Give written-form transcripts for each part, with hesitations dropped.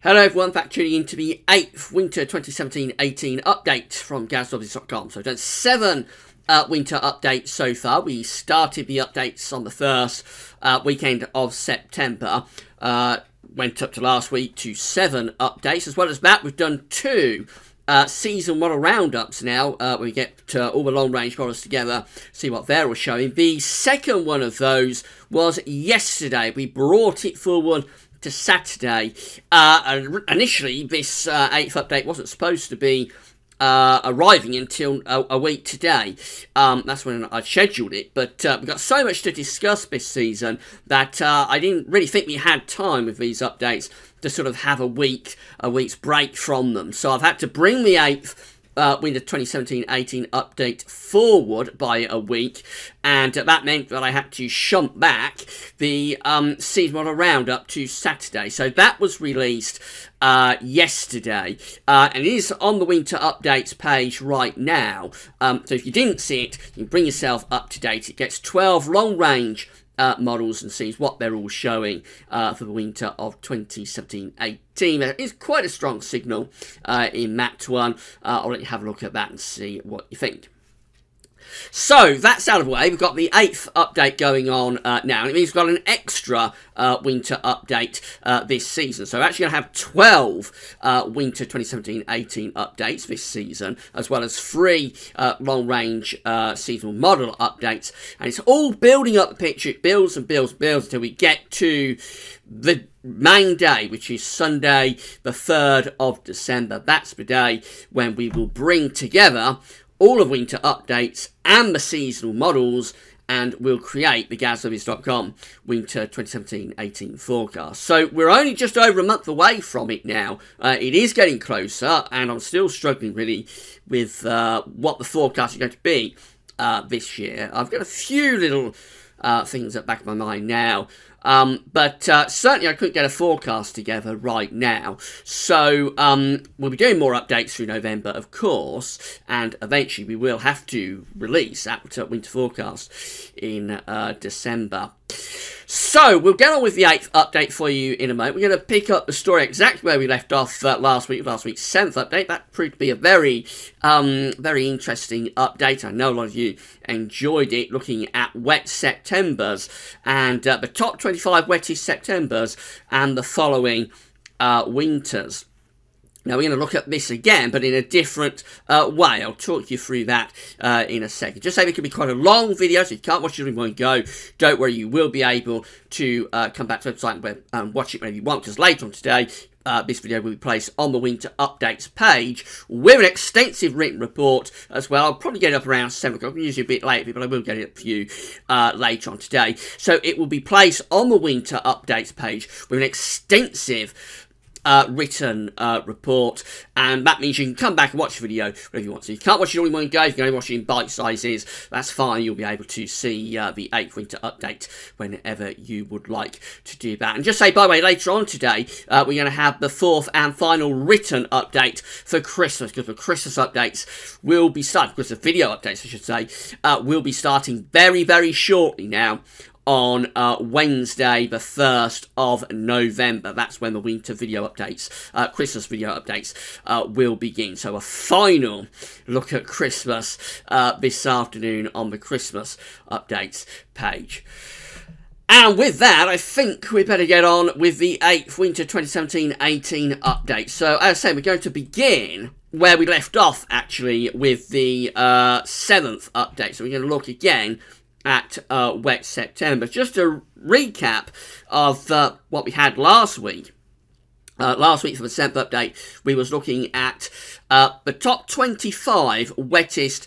Hello everyone, back tuning into the 8th Winter 2017-18 update from GazObvious.com. So we've done 7 winter updates so far. We started the updates on the first weekend of September. Went up to last week to 7 updates. As well as that, we've done 2 season model roundups now. We get all the long range models together, see what they're all showing. The second one of those was yesterday. We brought it forward to Saturday. Initially, this 8th update wasn't supposed to be arriving until a week today. That's when I scheduled it, but we've got so much to discuss this season that I didn't really think we had time with these updates to sort of have a week's break from them. So I've had to bring the 8th Winter 2017-18 update forward by a week, and that meant that I had to shunt back the season model roundup to Saturday. So that was released yesterday, and it is on the winter updates page right now. So if you didn't see it, you can bring yourself up to date. It gets 12 long range models and sees what they're all showing for the winter of 2017-18. There is quite a strong signal in that one. I'll let you have a look at that and see what you think. So that's out of the way. We've got the 8th update going on now, and it means we've got an extra winter update this season. So we're actually going to have 12 winter 2017-18 updates this season, as well as 3 long-range seasonal model updates. And it's all building up the picture. It builds and builds and builds until we get to the main day, which is Sunday, the 3rd of December. That's the day when we will bring together all of winter updates and the seasonal models, and we'll create the GazObvious.com winter 2017-18 forecast. So we're only just over a month away from it now. It is getting closer, and I'm still struggling really with what the forecast is going to be this year. I've got a few little things at the back of my mind now. But certainly I couldn't get a forecast together right now. So we'll be doing more updates through November, of course, and eventually we will have to release that winter forecast in December. So we'll get on with the 8th update for you in a moment. We're going to pick up the story exactly where we left off last week's 7th update. That proved to be a very interesting update. I know a lot of you enjoyed it, looking at wet Septembers and the top 25 wettest Septembers and the following winters. Now, we're going to look at this again, but in a different way. I'll talk you through that in a second. Just say it could be quite a long video, so you can't watch it in one go. Don't worry, you will be able to come back to the website and watch it whenever you want, because later on today, this video will be placed on the winter updates page with an extensive written report as well. I'll probably get it up around 7 o'clock. I'm usually a bit late, but I will get it up for you later on today. So it will be placed on the winter updates page with an extensive written report, and that means you can come back and watch the video whenever you want. So you can't watch it all in one go, you can only watch it in bite sizes. That's fine, you'll be able to see the 8th winter update whenever you would like to do that. And just say, by the way, later on today, we're going to have the 4th and final written update for Christmas, because the Christmas updates will be starting, because the video updates, I should say, will be starting very, very shortly now, on Wednesday, the 1st of November. That's when the winter video updates, Christmas video updates, will begin. So a final look at Christmas this afternoon on the Christmas updates page. And with that, I think we better get on with the 8th Winter 2017-18 update. So, as I say, we're going to begin where we left off, actually, with the 7th update. So we're going to look again at wet September. Just a recap of what we had last week. Last week for the 7th update, we was looking at the top 25 wettest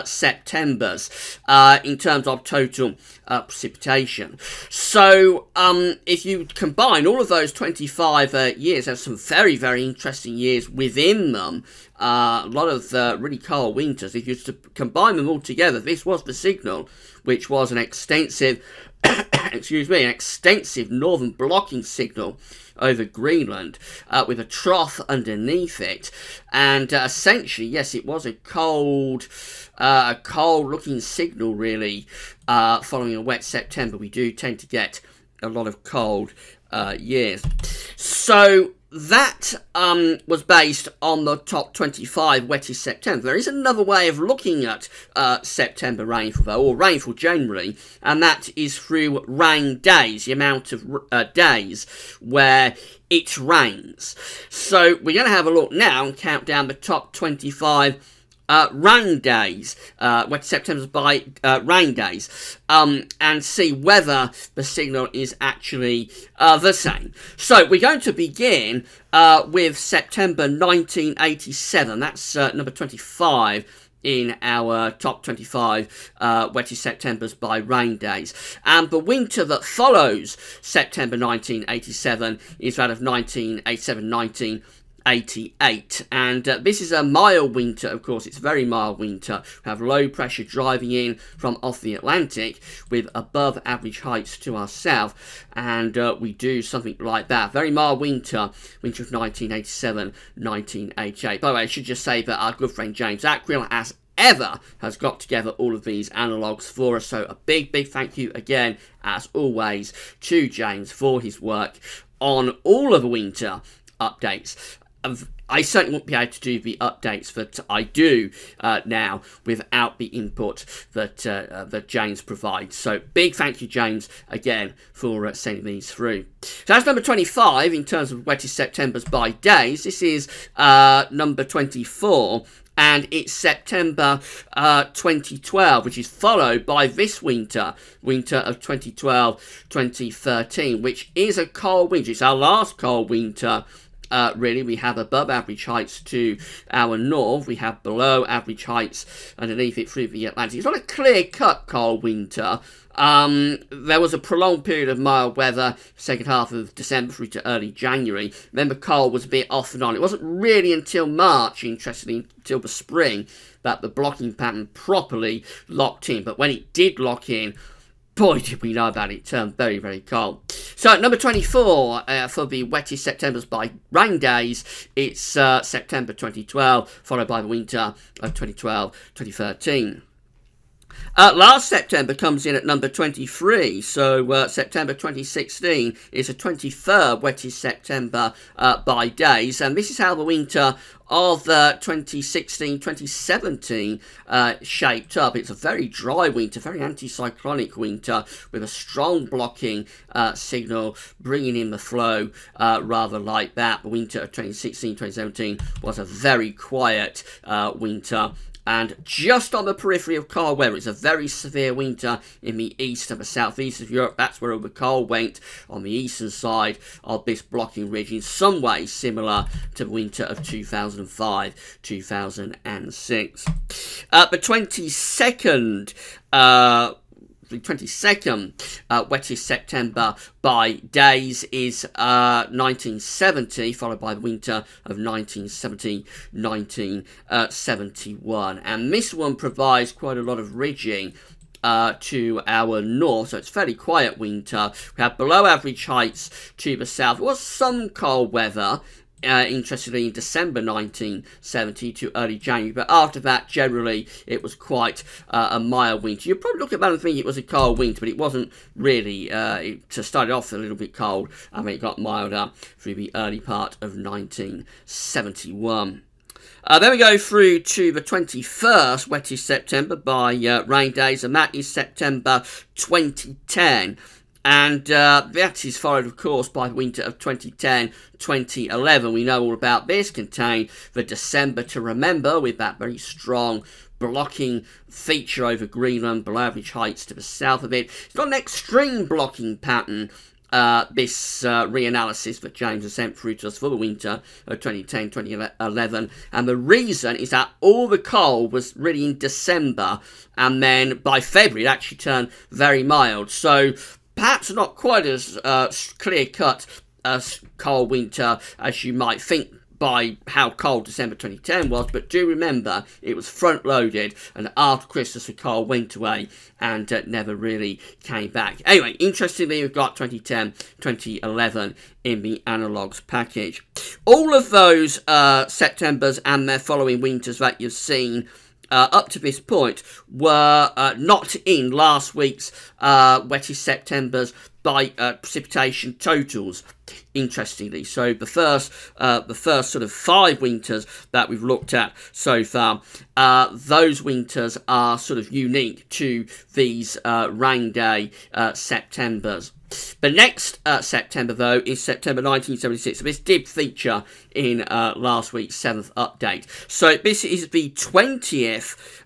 Septembers in terms of total precipitation. So if you combine all of those 25 years, there's some very, very interesting years within them. A lot of really cold winters. If you to combine them all together, this was the signal, which was an extensive, excuse me, an extensive northern blocking signal over Greenland, with a trough underneath it, and essentially, yes, it was a cold looking signal, really, following a wet September. We do tend to get a lot of cold years. So that was based on the top 25 wettest September. There is another way of looking at September rainfall, though, or rainfall generally, and that is through rain days, the amount of days where it rains. So we're going to have a look now and count down the top 25 rain days, wettest September's by rain days, and see whether the signal is actually the same. So we're going to begin with September 1987. That's number 25 in our top 25 wettest Septembers by rain days. And the winter that follows September 1987 is that of 1987-1988, and this is a mild winter. Of course, it's a very mild winter. We have low pressure driving in from off the Atlantic with above average heights to our south, and we do something like that. Very mild winter of 1987-1988. By the way, I should just say that our good friend James Ackrill, as ever, has got together all of these analogues for us, so a big thank you again, as always, to James for his work on all of the winter updates. I certainly won't be able to do the updates that I do now without the input that James provides. So big thank you, James, again for sending these through. So that's number 25 in terms of wettest Septembers by days. This is number 24. And it's September 2012, which is followed by this winter of 2012-2013, which is a cold winter. It's our last cold winter. Really, we have above average heights to our north. We have below average heights underneath it through the Atlantic. It's not a clear-cut cold winter. There was a prolonged period of mild weather, second half of December through to early January. Remember, cold was a bit off and on. It wasn't really until March, interestingly, until the spring, that the blocking pattern properly locked in. But when it did lock in, boy, did we know about it. It turned very, very cold. So, number 24 for the wettest Septembers by rain days, it's September 2012, followed by the winter of 2012-2013. Last September comes in at number 23, so September 2016 is the 23rd wettest September by days, and this is how the winter of 2016-2017 shaped up. It's a very dry winter, very anticyclonic winter, with a strong blocking signal bringing in the flow rather like that. The winter of 2016-2017 was a very quiet winter, and just on the periphery of cold weather. It's a very severe winter in the east and the southeast of Europe. That's where all the cold went, on the eastern side of this blocking ridge, in some ways similar to the winter of 2005-2006. The 22nd wettest September by days is 1970, followed by the winter of 1970-1971. And this one provides quite a lot of ridging to our north, so it's fairly quiet winter. We have below average heights to the south. There was some cold weather, interestingly, in December 1970 to early January, but after that, generally, it was quite a mild winter. You'd probably look at that and think it was a cold winter, but it wasn't really. It started off a little bit cold, and it got milder through the early part of 1971. Then we go through to the 21st wettest September by rain days, and that is September 2010. And that is followed, of course, by the winter of 2010-2011. We know all about this. Contained the December to remember, with that very strong blocking feature over Greenland, below average heights to the south of it. It's not an extreme blocking pattern, this reanalysis that James has sent through to us for the winter of 2010-2011. And the reason is that all the cold was really in December, and then by February it actually turned very mild. So perhaps not quite as clear-cut as cold winter as you might think by how cold December 2010 was, but do remember it was front-loaded, and after Christmas the cold went away and never really came back. Anyway, interestingly, we've got 2010-2011 in the analogues package. All of those Septembers and their following winters that you've seen up to this point were not in last week's wettest Septembers by precipitation totals. interestingly. So the first sort of 5 winters that we've looked at so far, those winters are sort of unique to these rain day Septembers. The next September, though, is September 1976. So this did feature in last week's 7th update. So this is the 20th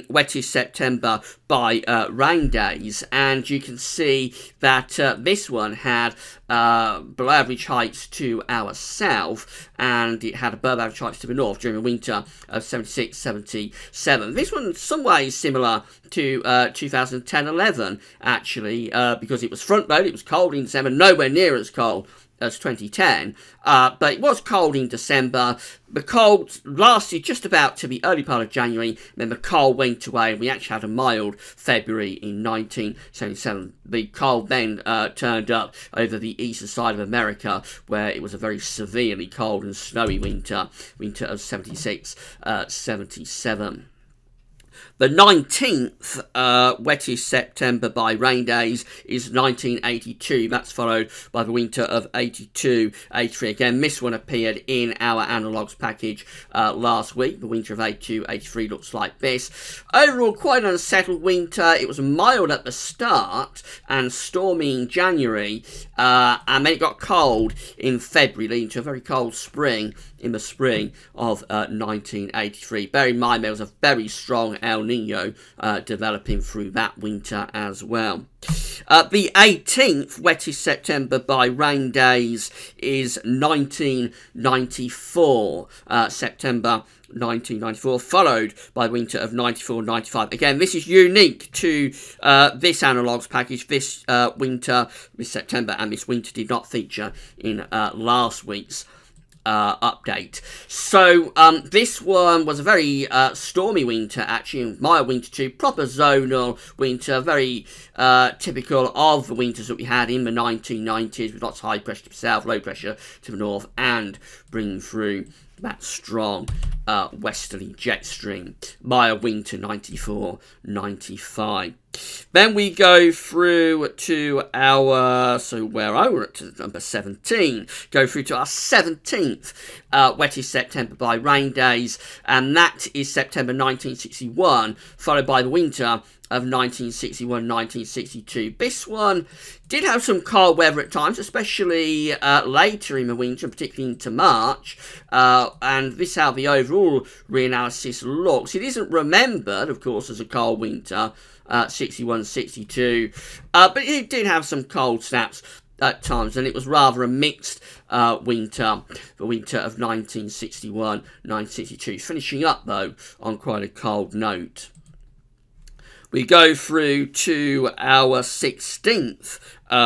wettest September by rain days, and you can see that this one had below average heights to our south, and it had above average heights to the north during the winter of 76-77. This one in some ways similar to 2010-11, actually, because it was front-loaded, it was cold in December, nowhere near as cold as 2010, but it was cold in December. The cold lasted just about to the early part of January, then the cold went away, and we actually had a mild February in 1977. The cold then turned up over the eastern side of America, where it was a very severely cold and snowy winter of 76-77. The 19th wettest September by rain days is 1982. That's followed by the winter of 82-83. Again, this one appeared in our analogues package last week. The winter of 82-83 looks like this. Overall, quite an unsettled winter. It was mild at the start and stormy in January, and then it got cold in February, leading to a very cold spring in the spring of 1983. Bear in mind, there was a very strong El Nino developing through that winter as well. The 18th wettest September by rain days is 1994, September 1994, followed by the winter of 94-95. Again, this is unique to this analogues package. This winter, this September and this winter did not feature in last week's update. So this one was a very stormy winter, actually, mild winter too, proper zonal winter, very typical of the winters that we had in the 1990s, with lots of high pressure to the south, low pressure to the north, and bringing through that strong westerly jet stream. Mild winter 94-95. Then we go through to our, so where are we at, to number 17, go through to our 17th wettest September by rain days, and that is September 1961, followed by the winter of 1961-1962. This one did have some cold weather at times, especially later in the winter, particularly into March, and this is how the overall reanalysis looks. It isn't remembered, of course, as a cold winter, 61-62, but it did have some cold snaps at times, and it was rather a mixed winter, the winter of 1961-1962, finishing up, though, on quite a cold note. We go through to our 16th we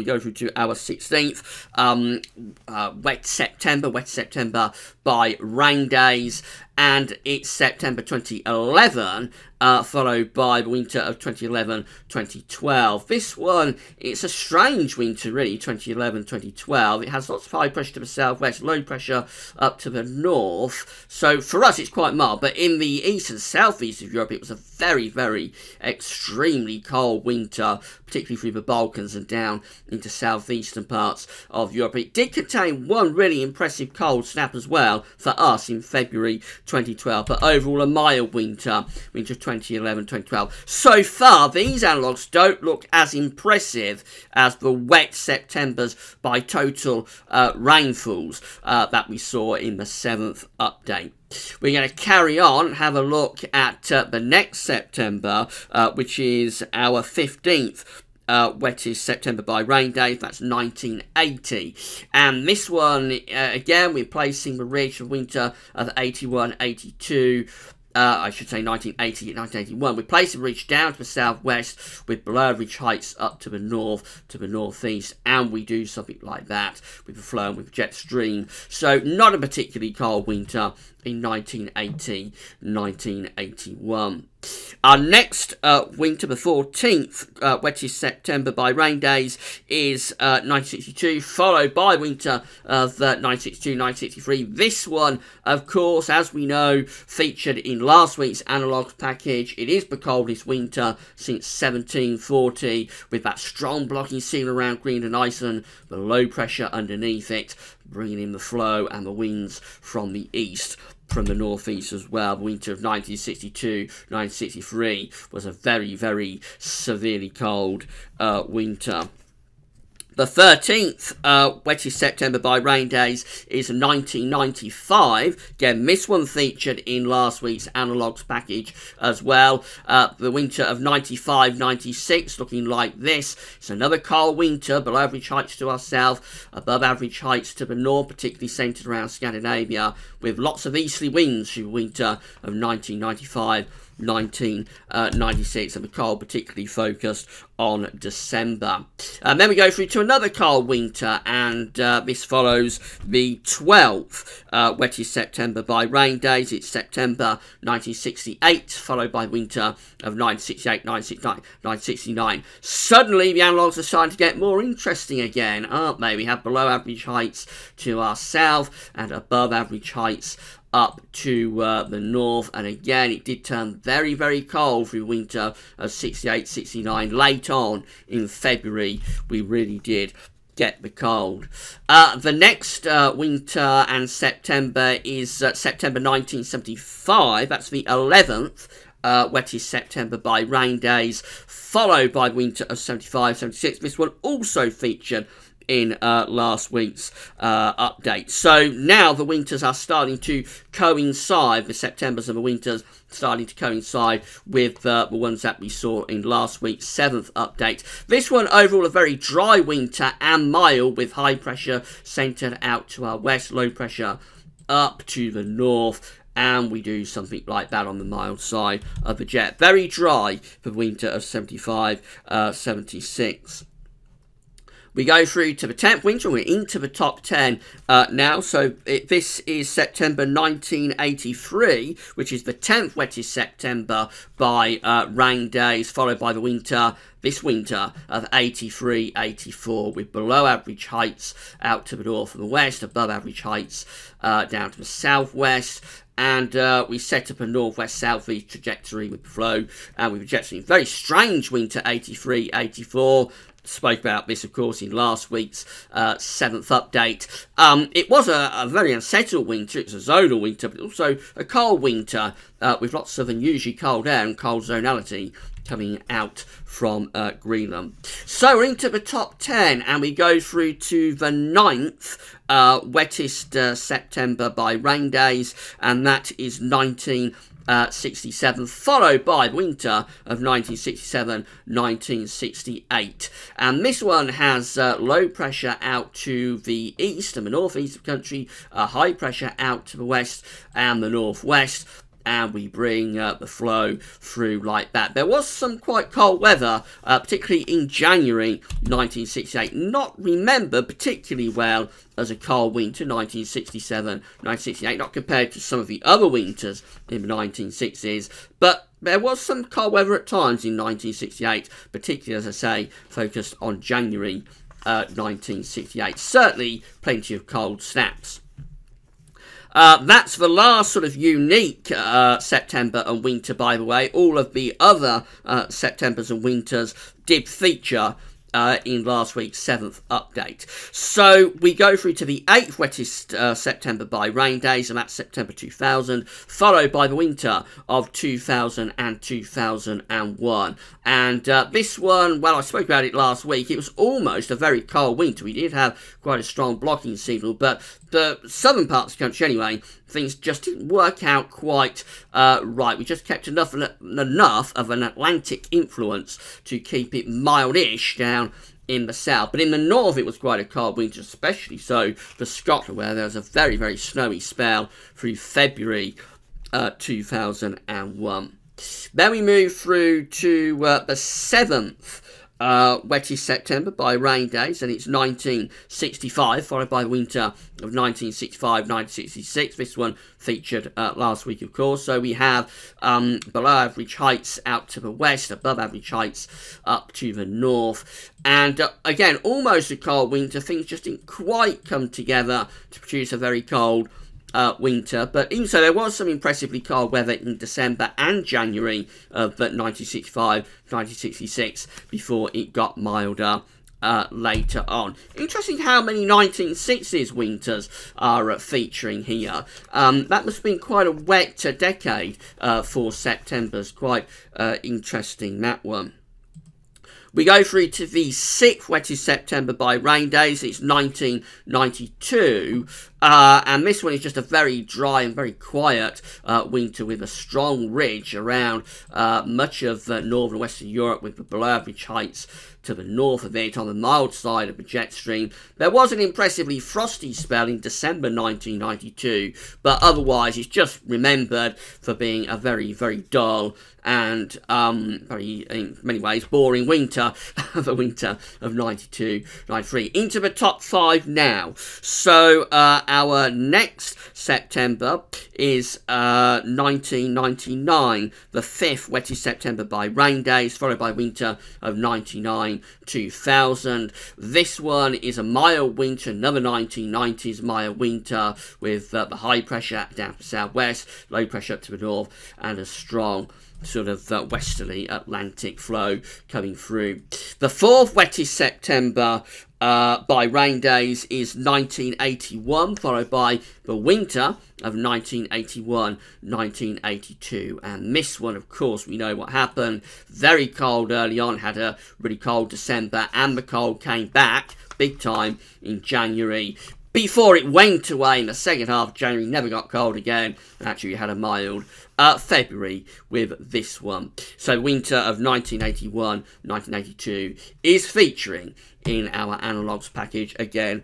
go through to our 16th wet September by rain days, and it's September 2011, followed by the winter of 2011-2012. This one, it's a strange winter, really, 2011-2012. It has lots of high pressure to the southwest, low pressure up to the north. So for us, it's quite mild, but in the east and southeast of Europe, it was a very, very extremely cold winter, particularly through the Balkans and down into southeastern parts of Europe. It did contain one really impressive cold snap as well for us in February 2012, but overall a mild winter 2011-2012. So far, these analogues don't look as impressive as the wet Septembers by total rainfalls that we saw in the 7th update. We're going to carry on and have a look at the next September, which is our 15th wettest September by rain days. That's 1980, and this one again we're placing the ridge of winter of 81-82. I should say 1980 and 1981. We're placing the ridge down to the southwest with below average heights up to the north, to the northeast, and we do something like that with the flow and with jet stream. So not a particularly cold winter in 1980, 1981. Our next winter, the 14th, wettest September by rain days, is 1962, followed by winter of 1962, 1963. This one, of course, as we know, featured in last week's analogues package. It is the coldest winter since 1740, with that strong blocking seal around Greenland, Iceland, the low pressure underneath it, bringing in the flow and the winds from the east, from the northeast as well. The winter of 1962, 1963 was a very, very severely cold winter. The 13th wettest September by rain days is 1995. Again, this one featured in last week's analogues package as well. The winter of 95-96 looking like this. It's another cold winter, below average heights to our south, above average heights to the north, particularly centred around Scandinavia, with lots of easterly winds through the winter of 1995. 1996, and the cold particularly focused on December. Then we go through to another cold winter, and this follows the 12th wettest September by rain days. It's September 1968, followed by winter of 1968, 1969, 1969. Suddenly the analogues are starting to get more interesting again, aren't they? We have below average heights to our south and above average heights up to the north, and again it did turn very, very cold through winter of 68, 69. Late on in February we really did get the cold. The next winter and September is September 1975. That's the 11th wettest September by rain days, followed by winter of 75, 76. This one also featured in last week's update. So now the winters are starting to coincide, the Septembers and the winters starting to coincide with the ones that we saw in last week's 7th update. This one overall a very dry winter and mild, with high pressure centred out to our west, low pressure up to the north, and we do something like that on the mild side of the jet. Very dry for the winter of 75, 76. We go through to the 10th winter, we're into the top 10 now. So this is September 1983, which is the 10th wettest September by rain days, followed by the winter, this winter, of 83, 84, with below average heights out to the north and the west, above average heights down to the southwest. And we set up a northwest-southeast trajectory with the flow, and we projected a very strange winter, 83, 84. Spoke about this, of course, in last week's 7th update. It was a very unsettled winter. It was a zonal winter, but also a cold winter with lots of unusually cold air and cold zonality coming out from Greenland. So we're into the top 10, and we go through to the 9th wettest September by rain days, and that is 1967, followed by the winter of 1967, 1968. And this one has low pressure out to the east and the northeast of the country, high pressure out to the west and the northwest, and we bring the flow through like that. There was some quite cold weather, particularly in January 1968, not remembered particularly well as a cold winter, 1967, 1968, not compared to some of the other winters in the 1960s, but there was some cold weather at times in 1968, particularly, as I say, focused on January 1968. Certainly plenty of cold snaps. That's the last sort of unique September and winter, by the way. All of the other Septembers and winters did feature in last week's 7th update. So we go through to the 8th wettest September by rain days, and that's September 2000, followed by the winter of 2000 and 2001. And this one, well, I spoke about it last week. It was almost a very cold winter. We did have quite a strong blocking signal, but the southern parts of the country anyway, things just didn't work out quite right. We just kept enough of an Atlantic influence to keep it mildish down in the south. But in the north it was quite a cold winter, especially so for Scotland, where there was a very, very snowy spell through February 2001. Then we move through to the 7th wettest September by rain days, and it's 1965, followed by the winter of 1965-1966. This one featured last week, of course. So we have below average heights out to the west, above average heights up to the north. And again, almost a cold winter. Things just didn't quite come together to produce a very cold winter, but even so, there was some impressively cold weather in December and January of 1965-1966 before it got milder later on. Interesting how many 1960s winters are featuring here. That must have been quite a wet decade for September's. Quite interesting, that one. We go through to the 6th wettest September by rain days. It's 1992. And this one is just a very dry and very quiet winter with a strong ridge around much of northern Western Europe, with the below average heights to the north of it on the mild side of the jet stream. There was an impressively frosty spell in December 1992, but otherwise it's just remembered for being a very, very dull and very, in many ways, boring winter, the winter of 92-93. Into the top 5 now. So our next September is 1999, the 5th wettest September by rain days, followed by winter of 99-2000. This one is a mild winter, another 1990s mild winter, with the high pressure down to southwest, low pressure up to the north, and a strong sort of westerly Atlantic flow coming through. The 4th wettest September by rain days is 1981, followed by the winter of 1981-1982. And this one, of course, we know what happened. Very cold early on, had a really cold December, and the cold came back big time in January, before it went away in the second half of January. Never got cold again. Actually, we had a mild February with this one. So winter of 1981-1982 is featuring in our analogues package again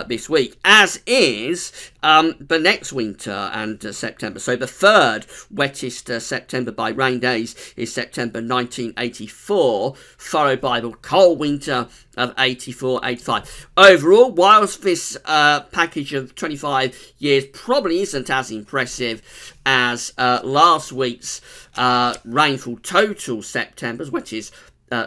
this week, as is the next winter and September. So the 3rd wettest September by rain days is September 1984, followed by the cold winter of 84-85. Overall, whilst this package of 25 years probably isn't as impressive as last week's rainfall total Septembers, which is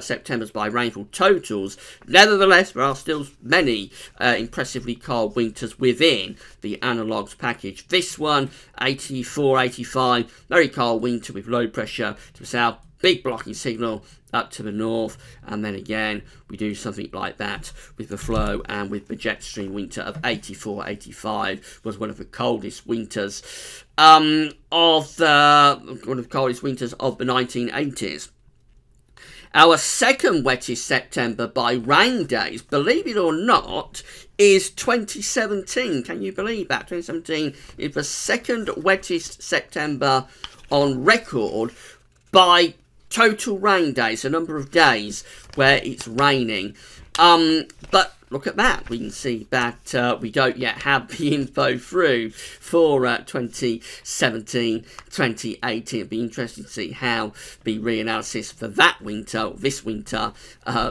September's by rainfall totals, nevertheless there are still many impressively cold winters within the analogues package. This one, 84-85, very cold winter with low pressure to the south, big blocking signal up to the north, and then again we do something like that with the flow, and with the jet stream winter of 84-85 was one of the coldest winters of the 1980s. Our 2nd wettest September by rain days, believe it or not, is 2017. Can you believe that? 2017 is the 2nd wettest September on record by total rain days, a number of days where it's raining. But look at that. We can see that we don't yet have the info through for 2017-2018. It'd be interesting to see how the reanalysis for that winter, this winter,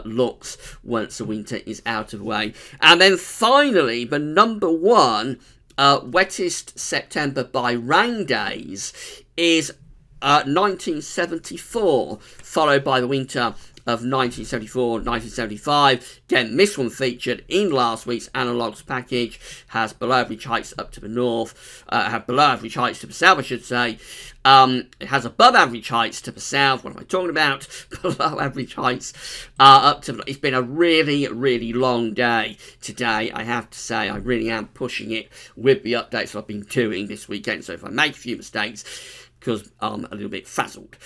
looks once the winter is out of the way. And then finally, the number 1 wettest September by rain days is 1974, followed by the winter of 1974-1975. Again, this one featured in last week's analogues package, has below average heights up to the north, have below average heights to the south, I should say. It has above average heights to the south. What am I talking about? Below average heights up to... It's been a really, really long day today, I have to say. I really am pushing it with the updates I've been doing this weekend. So if I make a few mistakes, because I'm a little bit frazzled.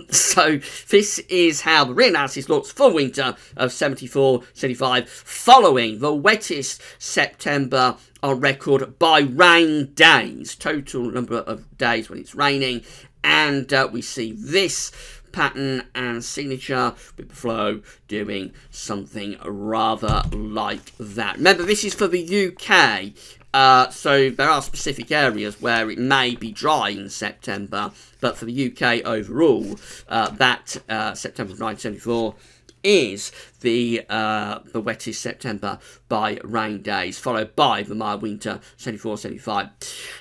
So this is how the reanalysis looks for winter of 74-75, following the wettest September on record by rain days, total number of days when it's raining, and we see this pattern and signature with the flow doing something rather like that. Remember, this is for the UK. So there are specific areas where it may be dry in September, but for the UK overall, that September of 1974 is the wettest September by rain days, followed by the mild winter 74-75.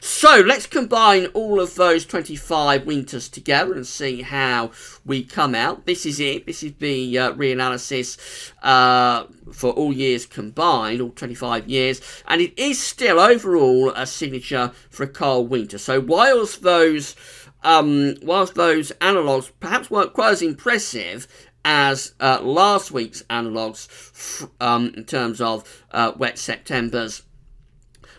So let's combine all of those 25 winters together and see how we come out. This is it. This is the reanalysis for all years combined, all 25 years, and it is still overall a signature for a cold winter. So whilst those analogues perhaps weren't quite as impressive as last week's analogues in terms of wet Septembers,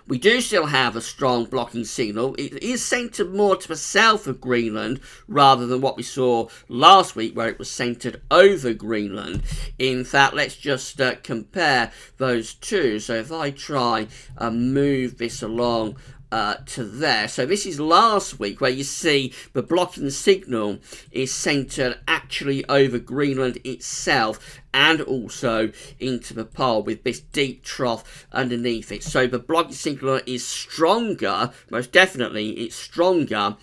we do still have a strong blocking signal. It is centred more to the south of Greenland rather than what we saw last week where it was centred over Greenland. In fact, let's just compare those two. So if I try and move this along to there. So this is last week where you see the blocking signal is centred actually over Greenland itself and also into the pole with this deep trough underneath it. So the blocking signal is stronger, most definitely it's stronger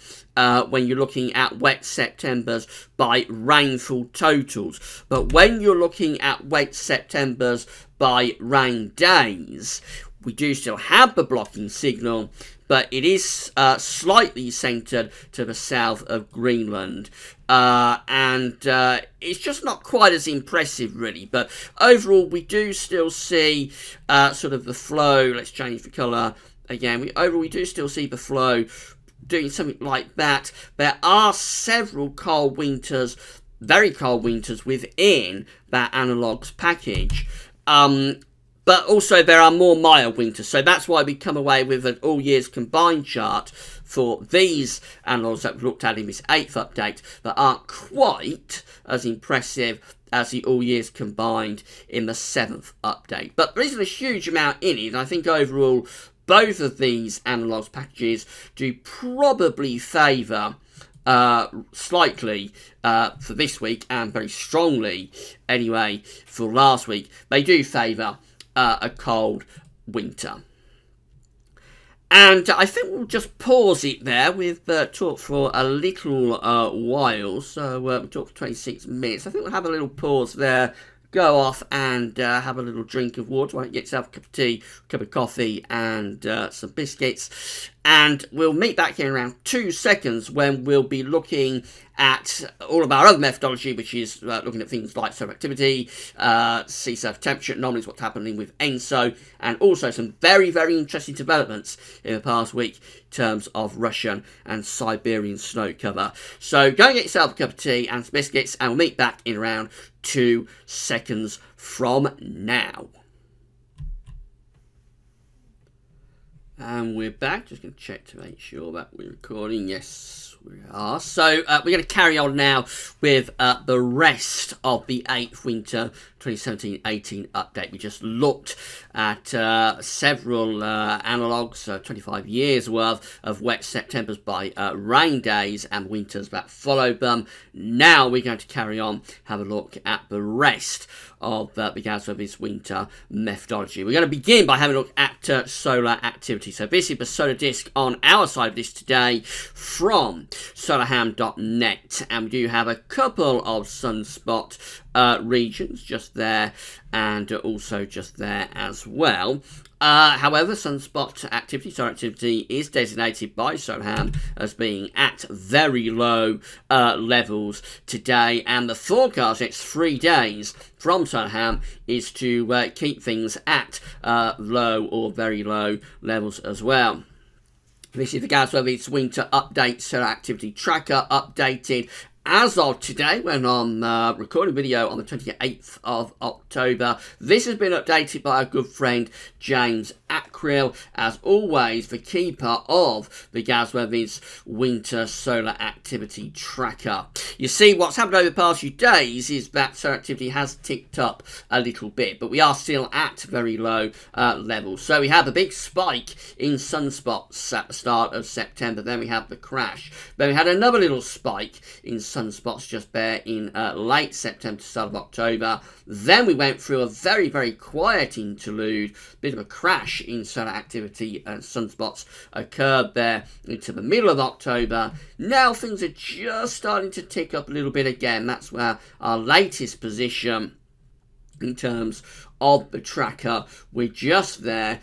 when you're looking at wet Septembers by rainfall totals. But when you're looking at wet Septembers by rain days, we do still have the blocking signal, but it is slightly centred to the south of Greenland. And it's just not quite as impressive, really. But overall, we do still see sort of the flow. Let's change the colour again. Overall, we do still see the flow doing something like that. There are several cold winters, very cold winters, within that analogues package. But also there are more mild winters, so that's why we come away with an all years combined chart for these analogues that we've looked at in this 8th update that aren't quite as impressive as the all years combined in the 7th update. But there isn't a huge amount in it, and I think overall both of these analogues packages do probably favour slightly for this week, and very strongly anyway for last week. They do favour a cold winter. And I think we'll just pause it there. We've talked for a little while, so we talked for 26 minutes. I think we'll have a little pause there, go off and have a little drink of water. Why don't you get yourself a cup of tea, a cup of coffee and some biscuits. And we'll meet back in around 2 seconds when we'll be looking at all of our other methodology, which is looking at things like solar activity, sea surface temperature anomalies, what's happening with ENSO, and also some very, very interesting developments in the past week in terms of Russian and Siberian snow cover. So go and get yourself a cup of tea and some biscuits, and we'll meet back in around 2 seconds from now. And we're back. Just going to check to make sure that we're recording. Yes, we are. So we're going to carry on now with the rest of the 8th winter 2017-18 update. We just looked at several analogues, 25 years worth of wet Septembers by rain days and winters that followed them. Now we're going to carry on, have a look at the rest of the Gasworthy's winter methodology. We're going to begin by having a look at solar activity. So this is the solar disk on our side of this today from solarham.net, and we do have a couple of sunspot regions just there and also just there as well. However, sunspot activity, solar activity, is designated by Solarham as being at very low levels today, and the forecast next 3 days from Solarham is to keep things at low or very low levels as well. This is the Gasworthy's winter update solar activity tracker, updated as of today, when I'm recording video on the 28th of October. This has been updated by our good friend James Acril, as always the keeper of the Gasworthy's winter solar activity tracker. You see, what's happened over the past few days is that solar activity has ticked up a little bit, but we are still at very low levels. So we have a big spike in sunspots at the start of September, then we have the crash. Then we had another little spike in sunspots just there in late September to start of October. Then we went through a very, very quiet interlude, bit of a crash in solar activity, and sunspots occurred there into the middle of October. Now things are just starting to tick up a little bit again. That's where our latest position in terms of the tracker. We're just there.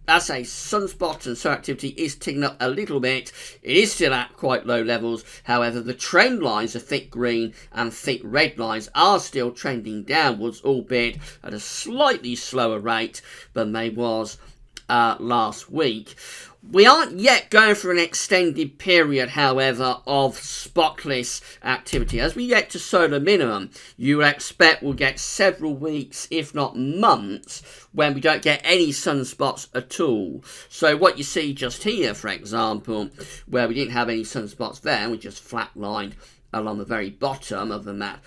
As a sunspot and solar activity is ticking up a little bit. It is still at quite low levels. However, the trend lines, the thick green and thick red lines, are still trending downwards, albeit at a slightly slower rate than they was last week. We aren't yet going for an extended period, however, of spotless activity. As we get to solar minimum, you will expect we'll get several weeks, if not months, when we don't get any sunspots at all. So what you see just here, for example, where we didn't have any sunspots there, we just flatlined along the very bottom, other than that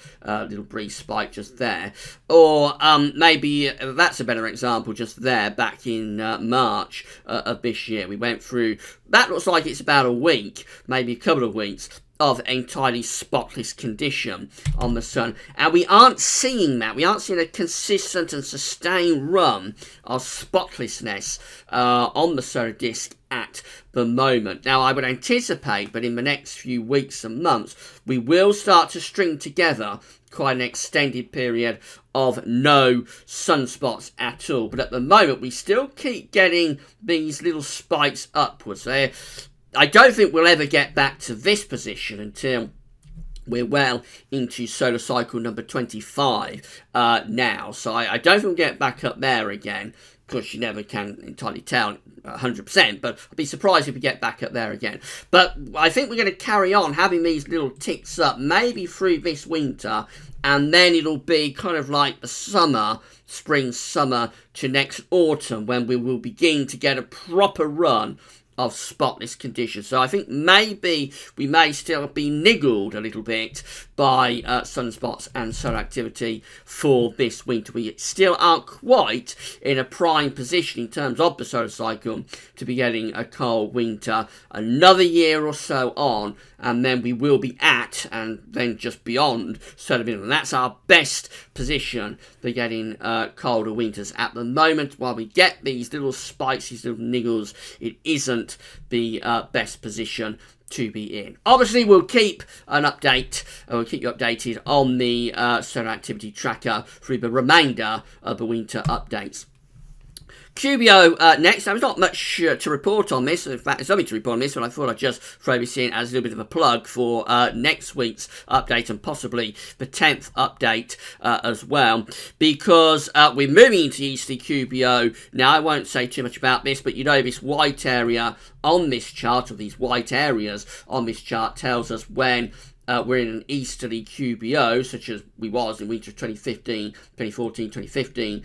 little brief spike just there. Or maybe that's a better example just there back in March of this year. We went through, that looks like it's about a week, maybe a couple of weeks, of entirely spotless condition on the sun. And we aren't seeing that. We aren't seeing a consistent and sustained run of spotlessness on the solar disk at the moment. Now, I would anticipate that in the next few weeks and months, we will start to string together quite an extended period of no sunspots at all. But at the moment, we still keep getting these little spikes upwards. I don't think we'll ever get back to this position until we're well into solar cycle number 25 now. So I don't think we'll get back up there again. Of course, you never can entirely tell 100%, but I'd be surprised if we get back up there again. But I think we're going to carry on having these little ticks up, maybe through this winter, and then it'll be kind of like the summer, spring, summer to next autumn, when we will begin to get a proper run of spotless conditions. So I think maybe we may still be niggled a little bit by sunspots and solar activity for this winter. We still aren't quite in a prime position in terms of the solar cycle to be getting a cold winter. Another year or so on, and then we will be at, and then just beyond, solar minimum. That's our best position for getting colder winters. At the moment, while we get these little spikes, these little niggles, it isn't the best position to be in. Obviously, we'll keep an update, we'll keep you updated on the solar activity tracker through the remainder of the winter updates. QBO next. Now, there's not much to report on this. In fact, there's nothing to report on this, but I thought I'd just throw this in as a little bit of a plug for next week's update and possibly the 10th update as well, because we're moving into easterly QBO. Now, I won't say too much about this, but you know this white area on this chart, or these white areas on this chart, tells us when we're in an easterly QBO, such as we was in winter 2015, 2014, 2015,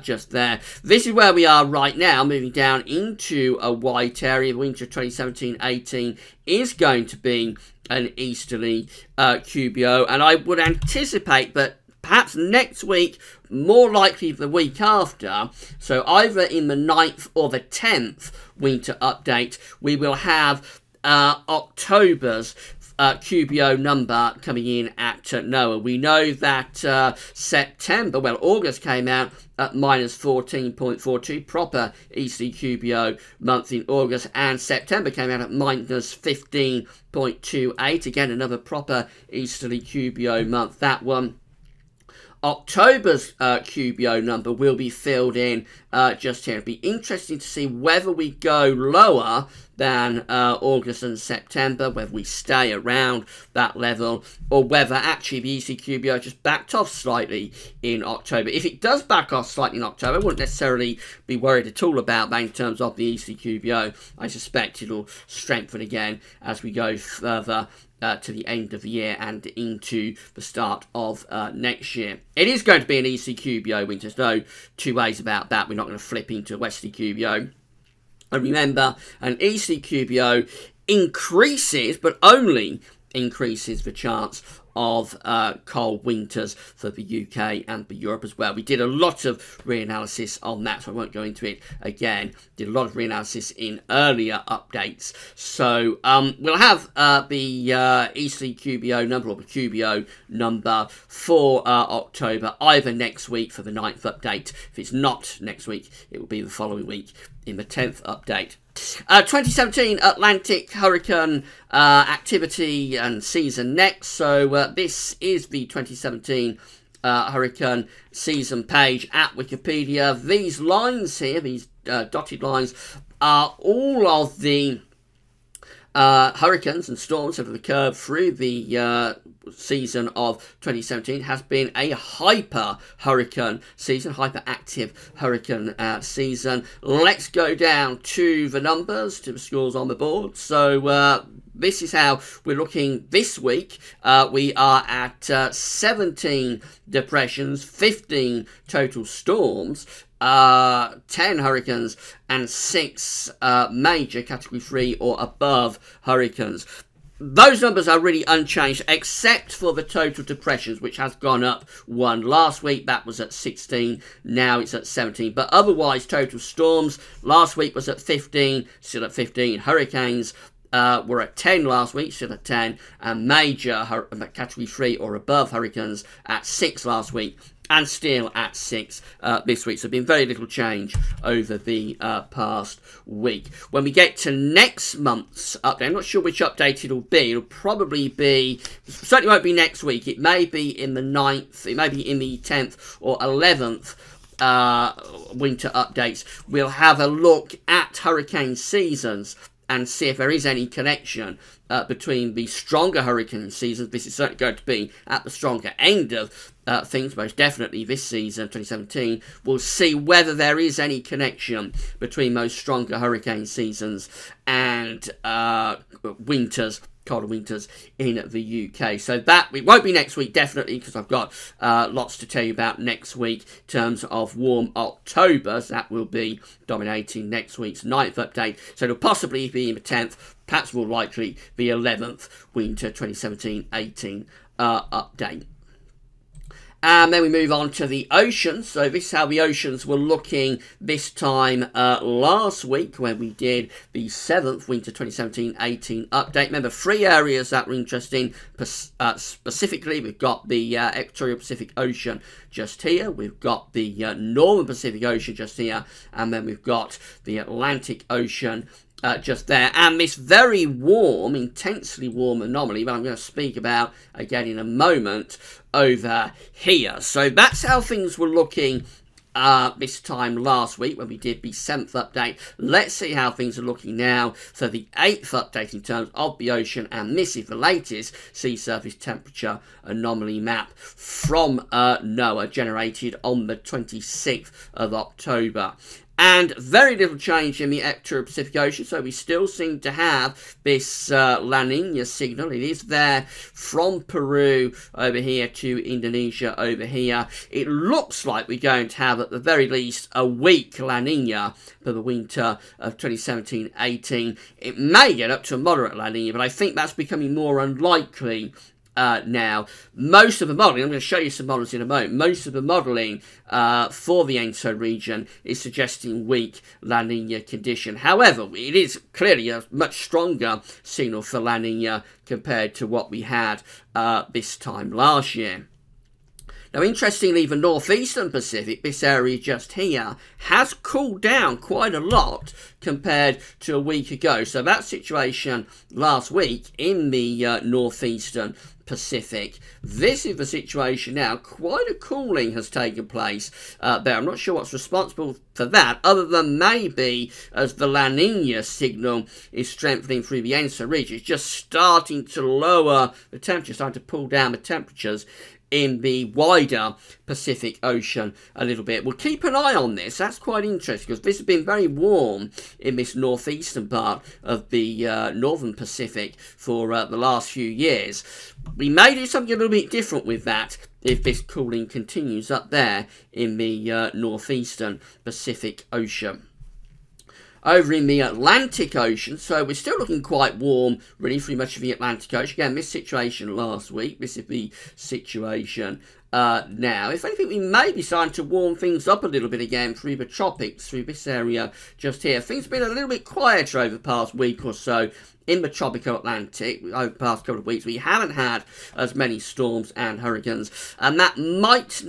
just there. This is where we are right now, moving down into a white area. Winter 2017-18 is going to be an easterly QBO, and I would anticipate that perhaps next week, more likely the week after, so either in the 9th or the 10th winter update, we will have October's QBO number coming in at NOAA. We know that September, well, August came out at minus 14.42, proper easterly QBO month in August, and September came out at minus 15.28, again another proper easterly QBO month, that one. October's QBO number will be filled in just here. It'll be interesting to see whether we go lower than August and September, whether we stay around that level, or whether actually the ECQBO just backed off slightly in October. If it does back off slightly in October, I wouldn't necessarily be worried at all about that in terms of the ECQBO. I suspect it'll strengthen again as we go further to the end of the year and into the start of next year. It is going to be an ECQBO winter. There's no two ways about that. We're not going to flip into a westerly QBO. And remember, an ECQBO increases, but only increases the chance of cold winters for the UK and for Europe as well. We did a lot of reanalysis on that, so I won't go into it again. Did a lot of reanalysis in earlier updates. So we'll have the easterly QBO number, or the QBO number for October, either next week for the 9th update. If it's not next week, it will be the following week in the 10th update. 2017 Atlantic hurricane activity and season next. So this is the 2017 hurricane season page at Wikipedia. These lines here, these dotted lines, are all of the hurricanes and storms that have occurred through the season of 2017. Has been a hyper hurricane season, hyperactive hurricane season. Let's go down to the numbers, to the scores on the board. So this is how we're looking this week. We are at 17 depressions, 15 total storms, 10 hurricanes, and 6 major Category 3 or above hurricanes. Those numbers are really unchanged, except for the total depressions, which has gone up 1. Last week that was at 16, now it's at 17. But otherwise, total storms, last week was at 15, still at 15. Hurricanes were at 10 last week, still at 10. And major Category 3 or above hurricanes at 6 last week, and still at 6 this week. So been very little change over the past week. When we get to next month's update, I'm not sure which update it'll be. It'll probably be, certainly won't be next week. It may be in the 9th, it may be in the 10th or 11th winter updates. We'll have a look at hurricane seasons and see if there is any connection between the stronger hurricane seasons. This is certainly going to be at the stronger end of things, most definitely this season, 2017. We'll see whether there is any connection between those stronger hurricane seasons and winters, colder winters in the UK. So that it won't be next week, definitely, because I've got lots to tell you about next week in terms of warm October. So that will be dominating next week's 9th update. So it'll possibly be in the 10th, perhaps more likely the 11th winter 2017-18 update. And then we move on to the oceans. So this is how the oceans were looking this time last week when we did the 7th winter 2017-18 update. Remember, 3 areas that were interesting. Specifically, we've got the Equatorial Pacific Ocean just here. We've got the Northern Pacific Ocean just here. And then we've got the Atlantic Ocean just there, and this very warm, intensely warm anomaly that I'm going to speak about again in a moment over here. So that's how things were looking this time last week when we did the 7th update. Let's see how things are looking now for the 8th update in terms of the ocean, and this is the latest sea surface temperature anomaly map from NOAA, generated on the 26th of October. And very little change in the Equatorial Pacific Ocean, so we still seem to have this La Nina signal. It is there from Peru over here to Indonesia over here. It looks like we're going to have, at the very least, a weak La Nina for the winter of 2017-18. It may get up to a moderate La Nina, but I think that's becoming more unlikely now. Most of the modelling, I'm going to show you some models in a moment, most of the modelling for the ENSO region is suggesting weak La Nina condition. However, it is clearly a much stronger signal for La Nina compared to what we had this time last year. Now, interestingly, the northeastern Pacific, this area just here, has cooled down quite a lot compared to a week ago. So that situation last week in the northeastern Pacific, this is the situation now. Quite a cooling has taken place there. I'm not sure what's responsible for that, other than maybe as the La Nina signal is strengthening through the ENSO region. It's just starting to lower the temperature, starting to pull down the temperatures in the wider Pacific Ocean a little bit. We'll keep an eye on this. That's quite interesting, because this has been very warm in this northeastern part of the northern Pacific for the last few years. We may do something a little bit different with that if this cooling continues up there in the northeastern Pacific Ocean. Over in the Atlantic Ocean, so we're still looking quite warm, really, through much of the Atlantic Ocean. Again, this situation last week, this is the situation now. If anything, we may be starting to warm things up a little bit again through the tropics, through this area just here. Things have been a little bit quieter over the past week or so in the tropical Atlantic. Over the past couple of weeks, we haven't had as many storms and hurricanes, and that might,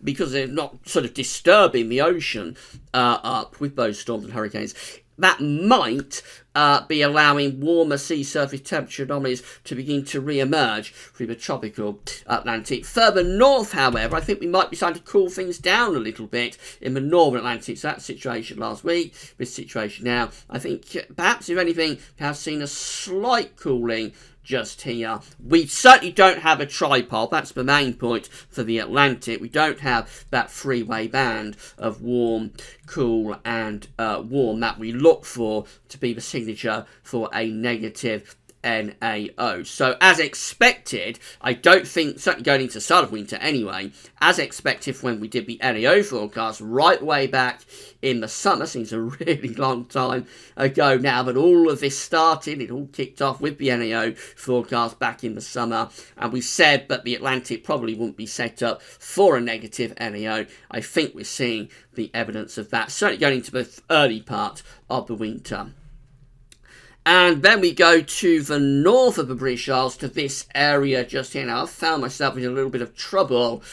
because they're not sort of disturbing the ocean up with those storms and hurricanes, that might be allowing warmer sea surface temperature anomalies to begin to re-emerge through the tropical Atlantic. Further north, however, I think we might be starting to cool things down a little bit in the northern Atlantic. So that situation last week, this situation now, I think perhaps if anything, we have seen a slight cooling just here. We certainly don't have a tripole. That's the main point for the Atlantic. We don't have that three-way band of warm, cool and warm that we look for to be the signature for a negative NAO. So as expected, I don't think, certainly going into the start of winter anyway, as expected when we did the NAO forecast right way back in the summer, seems a really long time ago now, but all of this started, it all kicked off with the NAO forecast back in the summer, and we said that the Atlantic probably wouldn't be set up for a negative NAO. I think we're seeing the evidence of that, certainly going into the early part of the winter. And then we go to the north of the British Isles, to this area just here. Now, I've found myself in a little bit of trouble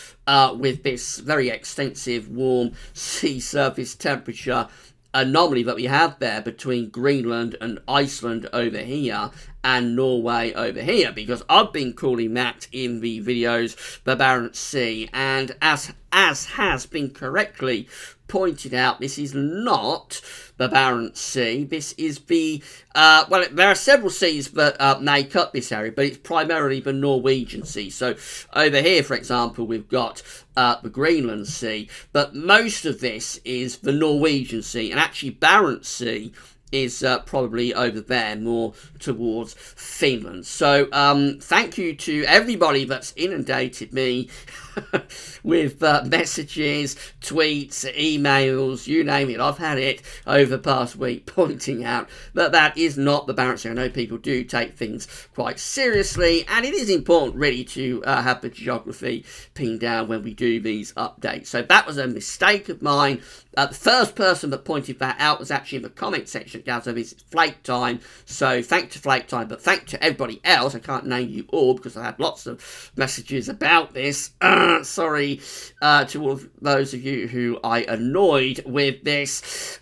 with this very extensive warm sea surface temperature anomaly that we have there between Greenland and Iceland over here and Norway over here, because I've been calling that in the videos the Barents Sea, and as has been correctly pointed out, this is not the Barents Sea. This is the, well, there are several seas that make up this area, but it's primarily the Norwegian Sea. So over here, for example, we've got the Greenland Sea, but most of this is the Norwegian Sea, and actually Barents Sea is probably over there, more towards Finland. So thank you to everybody that's inundated me with messages, tweets, emails, you name it. I've had it over the past week pointing out that that is not the Barents Sea. I know people do take things quite seriously, and it is important really to have the geography pinned down when we do these updates. So that was a mistake of mine. The first person that pointed that out was actually in the comment section, guys. So it's Flake Time. So thank to Flake Time, but thank to everybody else. I can't name you all because I had lots of messages about this. Sorry to all of those of you who I annoyed with this.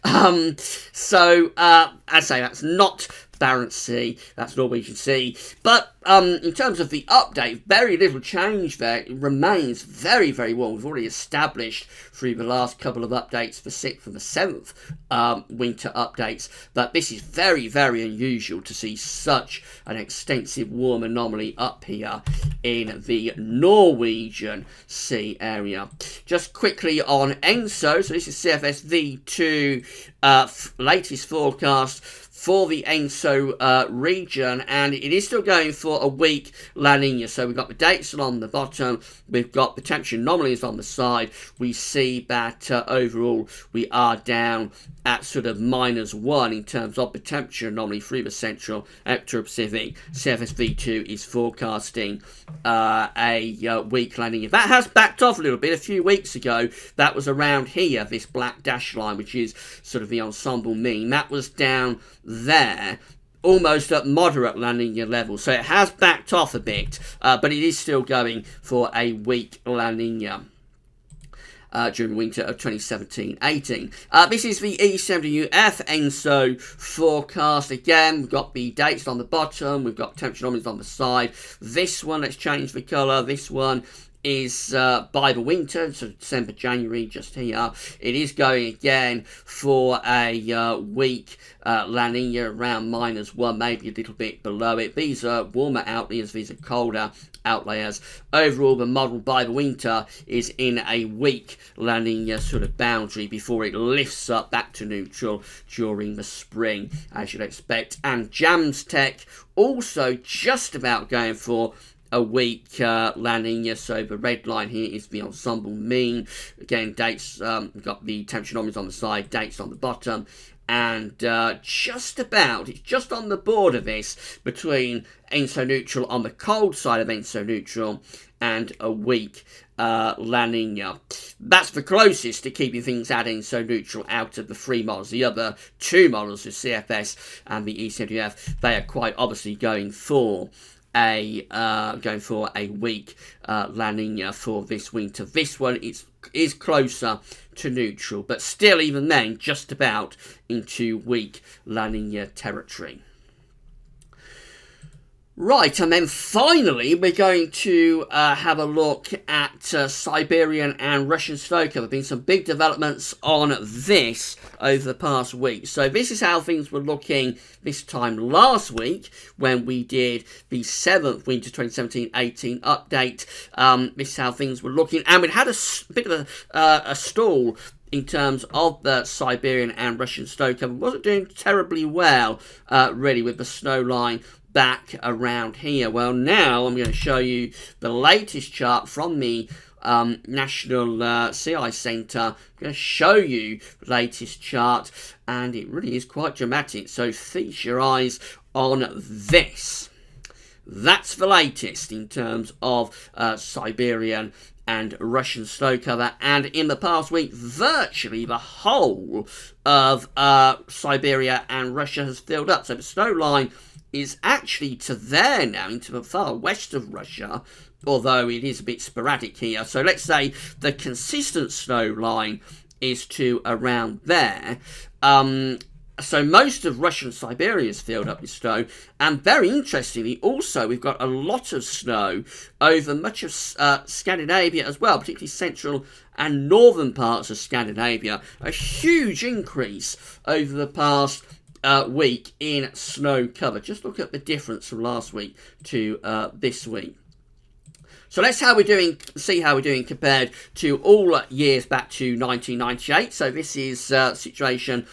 So as I say, that's not Barents Sea, that's Norwegian Sea. But in terms of the update, very little change there. It remains very, very warm. We've already established through the last couple of updates, the 6th and the 7th winter updates, that this is very, very unusual to see such an extensive warm anomaly up here in the Norwegian Sea area. Just quickly on ENSO, so this is CFS V2 latest forecast for the ENSO region, and it is still going for a weak La Nina. So we've got the dates on the bottom, we've got the temperature anomalies on the side. We see that overall we are down at sort of -1 in terms of the temperature anomaly through the central Equator-Pacific. CFS V2 is forecasting a weak La Nina. That has backed off a little bit. A few weeks ago, that was around here, this black dash line, which is sort of the ensemble mean. That was down there, almost at moderate La Nina level. So it has backed off a bit, but it is still going for a weak La Nina during winter of 2017-18. This is the E70UF ENSO forecast. Again, we've got the dates on the bottom, we've got temperature anomalies on the side. This one, let's change the colour. This one is by the winter, so December, January, just here. It is going again for a weak La Nina around -1, maybe a little bit below it. These are warmer outliers, these are colder outliers. Overall, the model by the winter is in a weak La Nina sort of boundary before it lifts up back to neutral during the spring, as you'd expect. And JAMSTEC also just about going for a weak La Nina, so the red line here is the ensemble mean. Again, dates, we've got the temperature anomalies on the side, dates on the bottom, and just about, it's just on the border this, between ENSO neutral on the cold side of ENSO neutral and a weak La Nina. That's the closest to keeping things at ENSO neutral out of the three models. The other two models, the CFS and the E70UF, they are quite obviously going for going for a weak La Nina for this winter. This one is closer to neutral, but still, even then, just about into weak La Nina territory. Right, and then finally we're going to have a look at Siberian and Russian snow cover. There have been some big developments on this over the past week. So this is how things were looking this time last week when we did the 7th Winter 2017-18 update. This is how things were looking, and we'd had a bit of a stall in terms of the Siberian and Russian snow cover. Wasn't doing terribly well, really, with the snow line back around here. Well, now I'm going to show you the latest chart from the National Sea Ice Centre. I'm going to show you the latest chart, and it really is quite dramatic, so feast your eyes on this. That's the latest in terms of Siberian and Russian snow cover, and in the past week, virtually the whole of Siberia and Russia has filled up. So the snow line is actually to there now, into the far west of Russia, although it is a bit sporadic here. So let's say the consistent snow line is to around there. So most of Russian Siberia is filled up with snow, and very interestingly also we've got a lot of snow over much of Scandinavia as well, particularly central and northern parts of Scandinavia. A huge increase over the past week in snow cover. Just look at the difference from last week to this week. So let's see how we're doing compared to all years back to 1998. So this is situation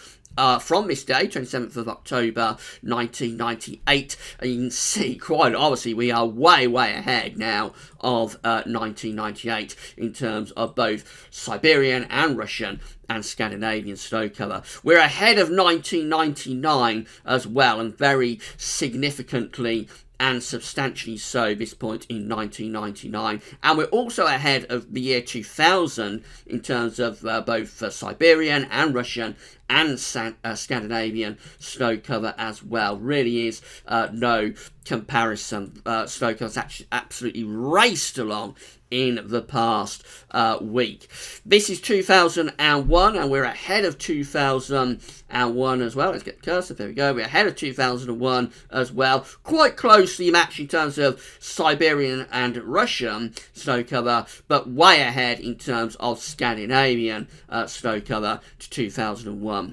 from this day, 27th of October 1998, and you can see quite obviously we are way ahead now of 1998 in terms of both Siberian and Russian and Scandinavian snow cover. We're ahead of 1999 as well, and very significantly and substantially so this point in 1999, and we're also ahead of the year 2000 in terms of both Siberian and Russian and Scandinavian snow cover as well. Really is no comparison. Snow cover's actually absolutely raced along in the past week. This is 2001, and we're ahead of 2001 as well. Let's get the cursor, there we go. We're ahead of 2001 as well. Quite closely matched in terms of Siberian and Russian snow cover, but way ahead in terms of Scandinavian snow cover to 2001.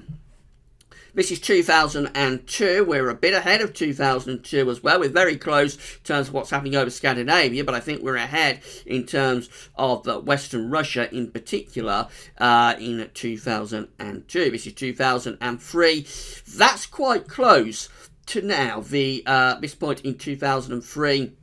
This is 2002. We're a bit ahead of 2002 as well. We're very close in terms of what's happening over Scandinavia, but I think we're ahead in terms of Western Russia in particular in 2002. This is 2003. That's quite close to now. This point in 2003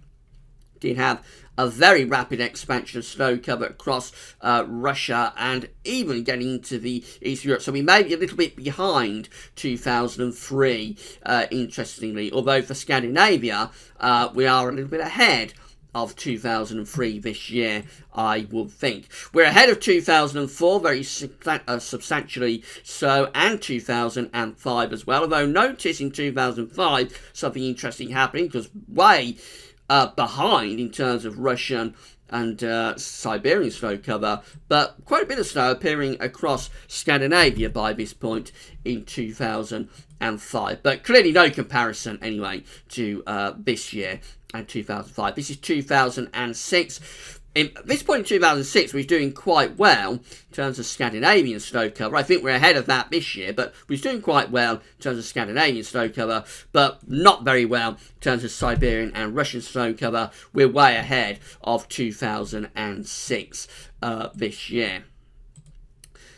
did have a very rapid expansion of snow cover across Russia and even getting into the East Europe. So we may be a little bit behind 2003, interestingly, although for Scandinavia, we are a little bit ahead of 2003 this year, I would think. We're ahead of 2004, very substantially so, and 2005 as well, although notice in 2005 something interesting happening, because way behind in terms of Russian and Siberian snow cover, but quite a bit of snow appearing across Scandinavia by this point in 2005. But clearly no comparison anyway to this year and 2005. This is 2006. At this point in 2006, we were doing quite well in terms of Scandinavian snow cover. I think we're ahead of that this year, but we were doing quite well in terms of Scandinavian snow cover, but not very well in terms of Siberian and Russian snow cover. We're way ahead of 2006 this year.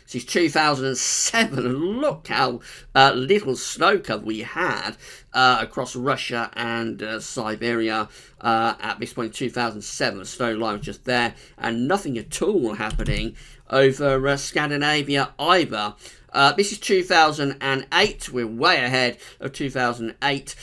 This is 2007, and look how little snow cover we had across Russia and Siberia at this point in 2007. The snow line was just there, and nothing at all happening over Scandinavia either. This is 2008. We're way ahead of 2008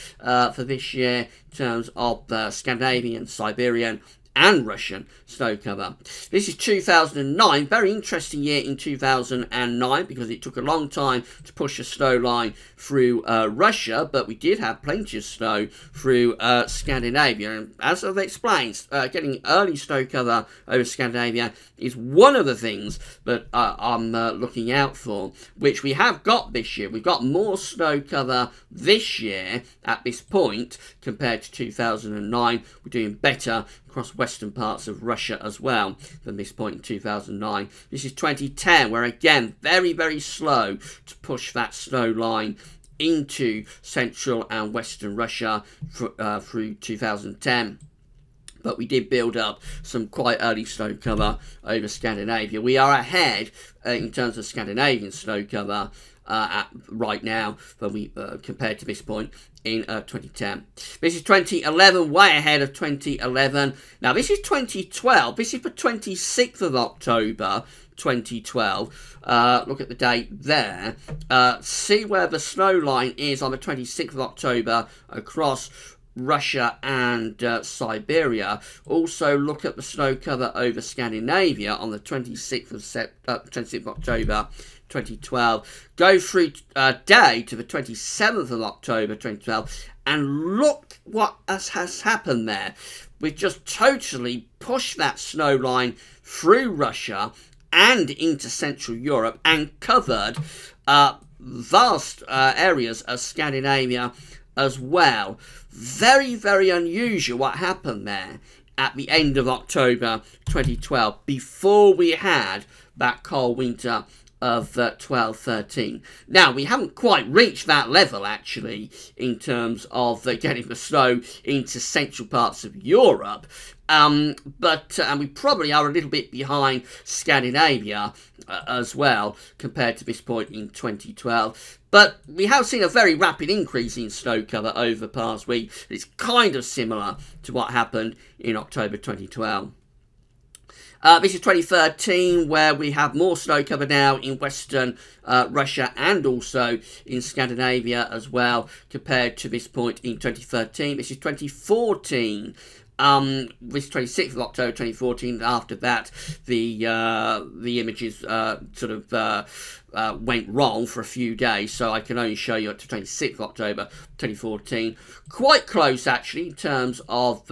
for this year in terms of Scandinavian, Siberian and Russian snow cover. This is 2009, very interesting year in 2009 because it took a long time to push a snow line through Russia, but we did have plenty of snow through Scandinavia. And as I've explained, getting early snow cover over Scandinavia is one of the things that I'm looking out for, which we have got this year. We've got more snow cover this year at this point compared to 2009. We're doing better across western parts of Russia as well than this point in 2009. This is 2010, where again, very, very slow to push that snow line into central and western Russia through 2010. But we did build up some quite early snow cover over Scandinavia. We are ahead in terms of Scandinavian snow cover right now when we compared to this point in 2010. This is 2011, way ahead of 2011. Now this is 2012. This is for 26th of October 2012. Look at the date there. See where the snow line is on the 26th of October across Russia and Siberia. Also look at the snow cover over Scandinavia on the 26th of October 2012. Go through day to the 27th of October 2012 and look what has happened there. We've just totally pushed that snow line through Russia and into Central Europe and covered vast areas of Scandinavia as well. Very, very unusual what happened there at the end of October 2012, before we had that cold winter of 12-13. Now, we haven't quite reached that level, actually, in terms of getting the snow into central parts of Europe. But we probably are a little bit behind Scandinavia as well, compared to this point in 2012. But we have seen a very rapid increase in snow cover over the past week. It's kind of similar to what happened in October 2012. This is 2013, where we have more snow cover now in western Russia and also in Scandinavia as well, compared to this point in 2013. This is 2014. This 26th of October 2014. After that, the images sort of went wrong for a few days, so I can only show you up to 26th of October 2014. Quite close, actually, in terms of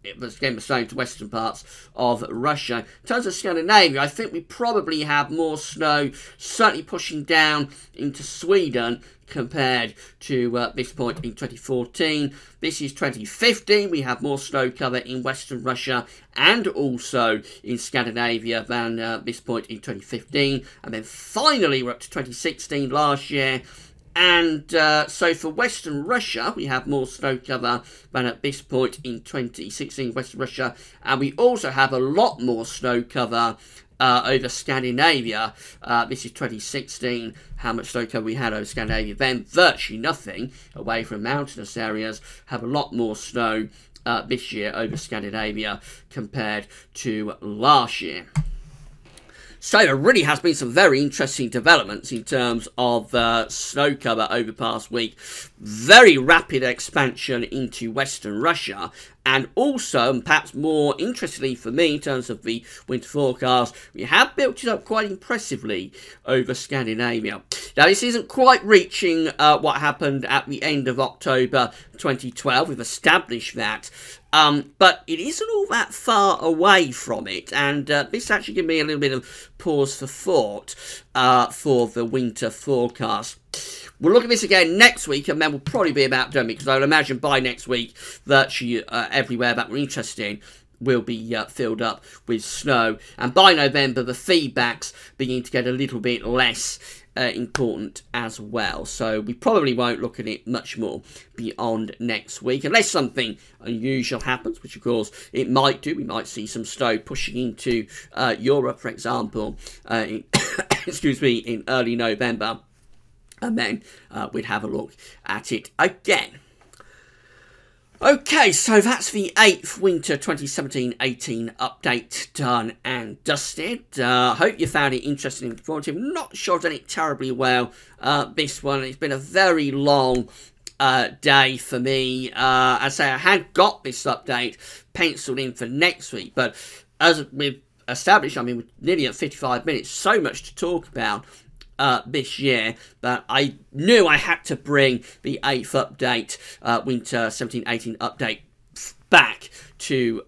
it was again snow to western parts of Russia. In terms of Scandinavia, I think we probably have more snow, certainly pushing down into Sweden compared to this point in 2014. This is 2015. We have more snow cover in western Russia and also in Scandinavia than this point in 2015. And then finally, we're up to 2016 last year. And so for western Russia, we have more snow cover than at this point in 2016 western Russia. And we also have a lot more snow cover over Scandinavia. This is 2016, how much snow cover we had over Scandinavia then. Virtually nothing away from mountainous areas. Have a lot more snow this year over Scandinavia compared to last year. So there really has been some very interesting developments in terms of snow cover over the past week. Very rapid expansion into western Russia. And also, and perhaps more interestingly for me in terms of the winter forecast, we have built it up quite impressively over Scandinavia. Now, this isn't quite reaching what happened at the end of October 2012. We've established that. But it isn't all that far away from it, and this actually gives me a little bit of pause for thought for the winter forecast. We'll look at this again next week, and then we'll probably be about done, because I would imagine by next week virtually everywhere that we're interested in will be filled up with snow, and by November the feedbacks begin to get a little bit less important as well. So we probably won't look at it much more beyond next week, unless something unusual happens, which of course it might do. We might see some snow pushing into Europe, for example, excuse me, in early November, and then we'd have a look at it again. Okay, so that's the 8th Winter 2017-18 update done and dusted. Hope you found it interesting and informative. Not sure I've done it terribly well, this one. It's been a very long day for me. I say I had got this update penciled in for next week, but as we've established, I mean, we're nearly at 55 minutes, so much to talk about this year, but I knew I had to bring the 8th update, Winter 17-18 update, back to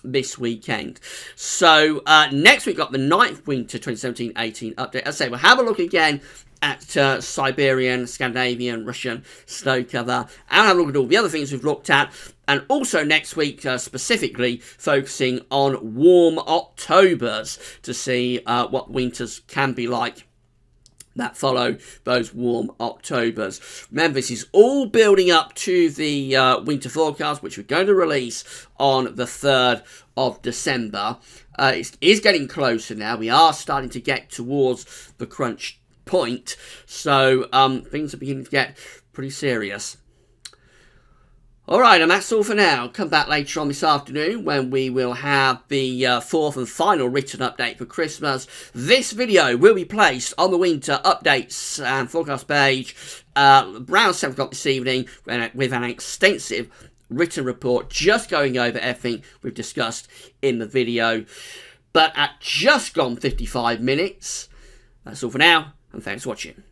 this weekend. So next week got the 9th Winter 2017-18 update. As I say, we'll have a look again at Siberian, Scandinavian, Russian snow cover, and have a look at all the other things we've looked at. And also next week, specifically focusing on warm Octobers to see what winters can be like that follow those warm Octobers. Remember, this is all building up to the winter forecast, which we're going to release on the 3rd of December. It is getting closer now. We are starting to get towards the crunch point, so things are beginning to get pretty serious. Alright, and that's all for now. Come back later on this afternoon when we will have the 4th and final written update for Christmas. This video will be placed on the winter updates and forecast page around 7 o'clock this evening with an extensive written report just going over everything we've discussed in the video. But at just gone 55 minutes, that's all for now, and thanks for watching.